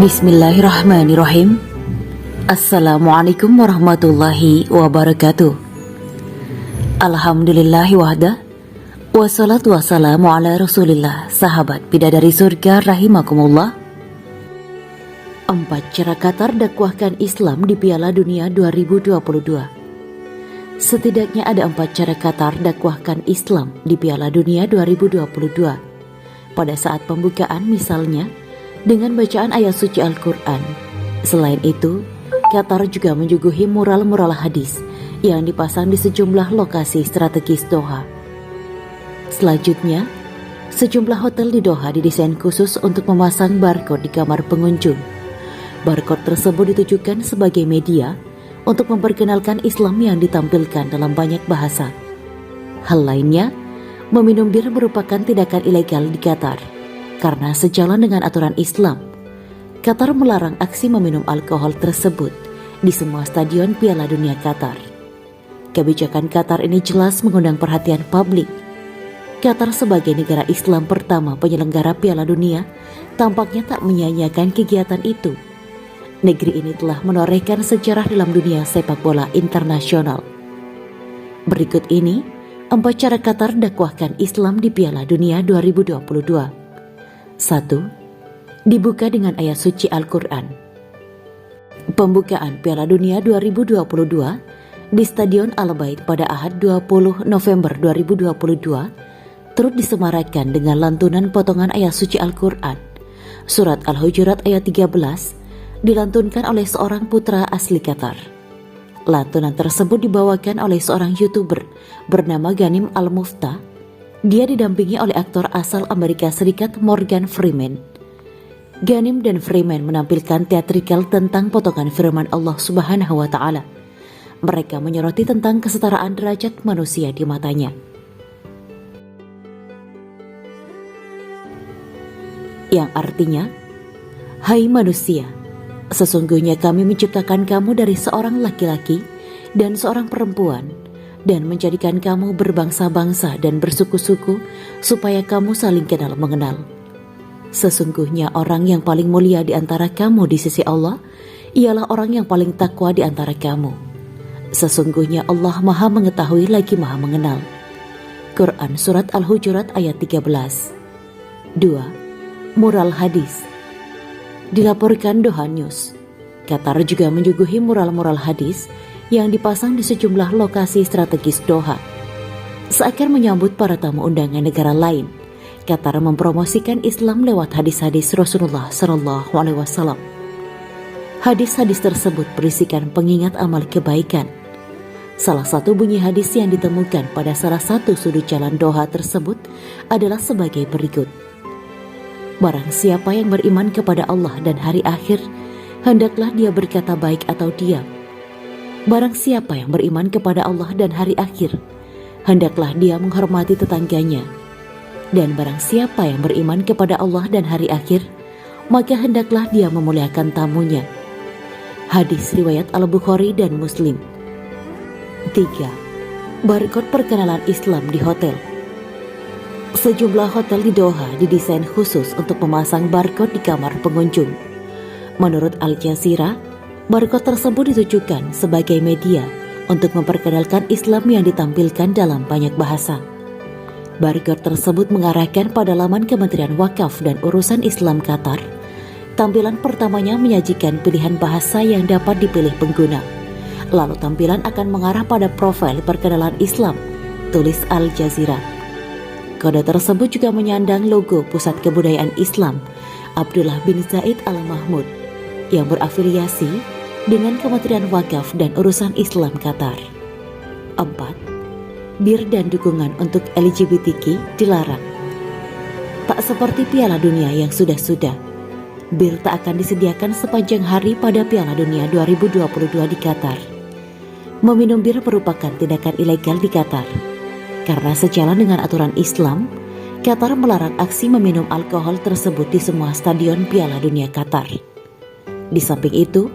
Bismillahirrahmanirrahim. Assalamualaikum warahmatullahi wabarakatuh. Alhamdulillahi wahda, wassalatu wassalamu ala rasulillah. Sahabat bidadari surga rahimakumullah. 4 cara Qatar dakwahkan Islam di Piala Dunia 2022. Setidaknya ada 4 cara Qatar dakwahkan Islam di Piala Dunia 2022. Pada saat pembukaan misalnya dengan bacaan ayat suci Al-Quran. Selain itu, Qatar juga menyuguhi mural-mural hadis yang dipasang di sejumlah lokasi strategis Doha. Selanjutnya, sejumlah hotel di Doha didesain khusus untuk memasang barcode di kamar pengunjung. Barcode tersebut ditujukan sebagai media untuk memperkenalkan Islam yang ditampilkan dalam banyak bahasa. Hal lainnya, meminum bir merupakan tindakan ilegal di Qatar. Karena sejalan dengan aturan Islam, Qatar melarang aksi meminum alkohol tersebut di semua stadion Piala Dunia Qatar. Kebijakan Qatar ini jelas mengundang perhatian publik. Qatar sebagai negara Islam pertama penyelenggara Piala Dunia tampaknya tak menyia-nyiakan kegiatan itu. Negeri ini telah menorehkan sejarah dalam dunia sepak bola internasional. Berikut ini 4 cara Qatar dakwahkan Islam di Piala Dunia 2022. 1. Dibuka dengan ayat suci Al-Quran. Pembukaan Piala Dunia 2022 di Stadion Al-Bait pada Ahad 20 November 2022 turut disemarakan dengan lantunan potongan ayat suci Al-Quran. Surat Al-Hujurat ayat 13 dilantunkan oleh seorang putra asli Qatar. Lantunan tersebut dibawakan oleh seorang YouTuber bernama Ghanim Al-Muftah. Dia didampingi oleh aktor asal Amerika Serikat Morgan Freeman. Ghanim dan Freeman menampilkan teatrikal tentang potongan firman Allah Subhanahu wa Ta'ala. Mereka menyoroti tentang kesetaraan derajat manusia di matanya. Yang artinya, hai manusia, sesungguhnya kami menciptakan kamu dari seorang laki-laki dan seorang perempuan, dan menjadikan kamu berbangsa-bangsa dan bersuku-suku supaya kamu saling kenal mengenal. Sesungguhnya orang yang paling mulia di antara kamu di sisi Allah ialah orang yang paling takwa di antara kamu. Sesungguhnya Allah Maha mengetahui lagi Maha mengenal. Quran Surat Al-Hujurat ayat 13. 2. Mural hadis. Dilaporkan Doha News, Qatar juga menyuguhi mural-mural hadis yang dipasang di sejumlah lokasi strategis Doha. Seakan menyambut para tamu undangan negara lain, Qatar mempromosikan Islam lewat hadis-hadis Rasulullah SAW. Hadis-hadis tersebut berisikan pengingat amal kebaikan. Salah satu bunyi hadis yang ditemukan pada salah satu sudut jalan Doha tersebut adalah sebagai berikut. Barang siapa yang beriman kepada Allah dan hari akhir, hendaklah dia berkata baik atau diam. Barang siapa yang beriman kepada Allah dan hari akhir, hendaklah dia menghormati tetangganya. Dan barang siapa yang beriman kepada Allah dan hari akhir, maka hendaklah dia memuliakan tamunya. Hadis riwayat Al-Bukhari dan Muslim. 3. Barcode perkenalan Islam di hotel. Sejumlah hotel di Doha didesain khusus untuk memasang barcode di kamar pengunjung. Menurut Al Jazeera, barcode tersebut ditujukan sebagai media untuk memperkenalkan Islam yang ditampilkan dalam banyak bahasa. Barcode tersebut mengarahkan pada laman Kementerian Wakaf dan Urusan Islam Qatar. Tampilan pertamanya menyajikan pilihan bahasa yang dapat dipilih pengguna. Lalu tampilan akan mengarah pada profil perkenalan Islam, tulis Al Jazeera. Kode tersebut juga menyandang logo Pusat Kebudayaan Islam Abdullah bin Zaid Al Mahmud yang berafiliasi dengan Kementerian Wakaf dan Urusan Islam Qatar. 4. Bir dan dukungan untuk LGBTQ dilarang. Tak seperti Piala Dunia yang sudah-sudah, bir tak akan disediakan sepanjang hari pada Piala Dunia 2022 di Qatar. Meminum bir merupakan tindakan ilegal di Qatar. Karena sejalan dengan aturan Islam, Qatar melarang aksi meminum alkohol tersebut di semua stadion Piala Dunia Qatar. Di samping itu,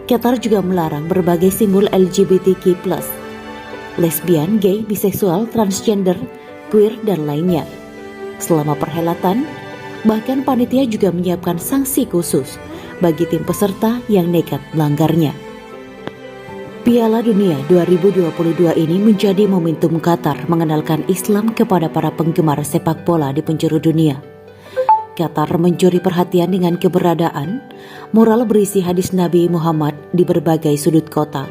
Qatar juga melarang berbagai simbol LGBTQ+, lesbian, gay, biseksual, transgender, queer, dan lainnya. Selama perhelatan, bahkan panitia juga menyiapkan sanksi khusus bagi tim peserta yang nekat melanggarnya. Piala Dunia 2022 ini menjadi momentum Qatar mengenalkan Islam kepada para penggemar sepak bola di penjuru dunia. Qatar mencuri perhatian dengan keberadaan mural berisi hadis Nabi Muhammad di berbagai sudut kota.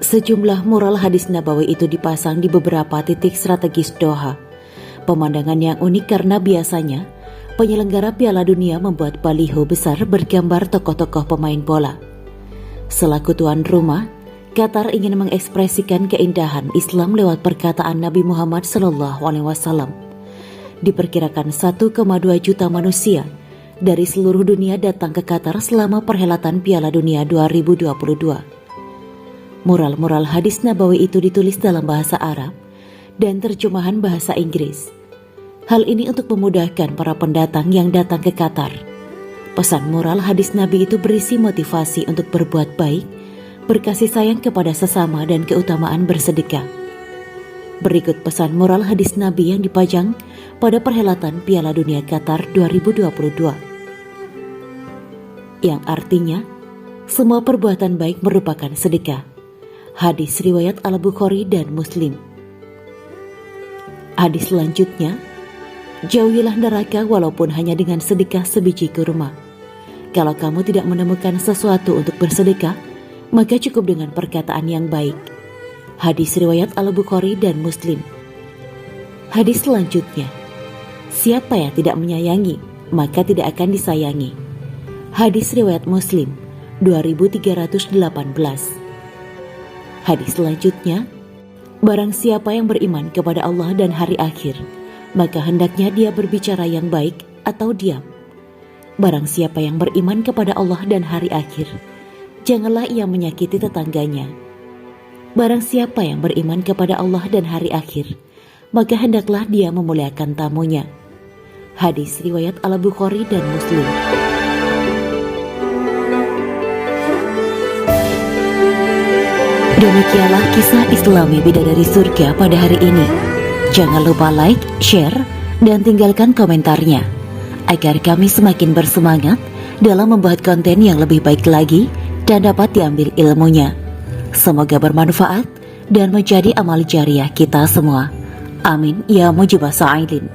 Sejumlah mural hadis Nabawi itu dipasang di beberapa titik strategis Doha. Pemandangan yang unik karena biasanya penyelenggara Piala Dunia membuat baliho besar bergambar tokoh-tokoh pemain bola. Selaku tuan rumah, Qatar ingin mengekspresikan keindahan Islam lewat perkataan Nabi Muhammad SAW. Diperkirakan 1,2 juta manusia dari seluruh dunia datang ke Qatar selama perhelatan Piala Dunia 2022. Mural-mural hadis Nabawi itu ditulis dalam bahasa Arab dan terjemahan bahasa Inggris. Hal ini untuk memudahkan para pendatang yang datang ke Qatar. Pesan mural hadis Nabi itu berisi motivasi untuk berbuat baik, berkasih sayang kepada sesama dan keutamaan bersedekah. Berikut pesan mural hadis Nabi yang dipajang pada perhelatan Piala Dunia Qatar 2022. Yang artinya, semua perbuatan baik merupakan sedekah. Hadis riwayat Al-Bukhari dan Muslim. Hadis selanjutnya, jauhilah neraka walaupun hanya dengan sedekah sebiji kurma. Kalau kamu tidak menemukan sesuatu untuk bersedekah, maka cukup dengan perkataan yang baik. Hadis riwayat Al-Bukhari dan Muslim. Hadis selanjutnya, siapa yang tidak menyayangi, maka tidak akan disayangi. Hadis riwayat Muslim 2318. Hadis selanjutnya, barang siapa yang beriman kepada Allah dan hari akhir, maka hendaknya dia berbicara yang baik atau diam. Barang siapa yang beriman kepada Allah dan hari akhir, janganlah ia menyakiti tetangganya. Barang siapa yang beriman kepada Allah dan hari akhir, maka hendaklah dia memuliakan tamunya. Hadis riwayat Al-Bukhari dan Muslim. Demikianlah kisah Islami Bidadari Surga pada hari ini. Jangan lupa like, share, dan tinggalkan komentarnya, agar kami semakin bersemangat dalam membuat konten yang lebih baik lagi dan dapat diambil ilmunya. Semoga bermanfaat dan menjadi amal jariah kita semua. Amin ya mujibah sa'ilin.